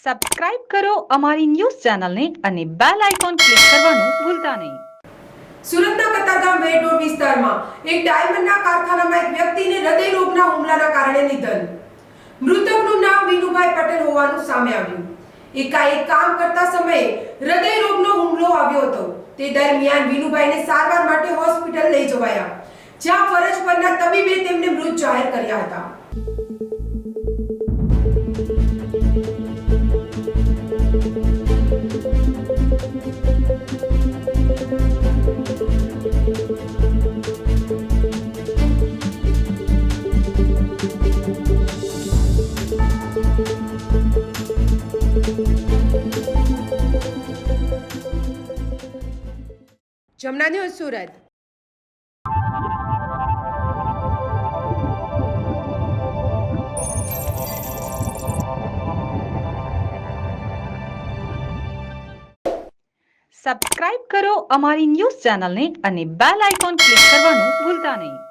Subscribe કરો અમારી news ચેનલને અને બેલ આઇકોન ક્લિક કરવાનું ભૂલતા નહીં. સુરતના કતારગામ વેડ રોડ વિસ્તારમાં એક ડાયમંડના કારખાનામાં એક વ્યક્તિને હૃદય રોગના હુમલાના કારણે નિધન. મૃતકનું નામ વિનુભાઈ પટેલ હોવાનું સામે આવ્યું. એકાએક કામ કરતા સમયે હૃદય રોગનો હુમલો આવ્યો હતો. તે દરમિયાન વિનુભાઈને સારવાર માટે હોસ્પિટલ લઈ જવાયા, જ્યાં ફરજ પરના તબીબે તેમને મૃત જાહેર કર્યા હતા. જમના ન્યૂઝ સુરત. સબસ્ક્રાઇબ કરો અમારી ન્યૂઝ ચેનલને અને બેલ આઇકોન ક્લિક કરવાનું ભૂલતા નહીં.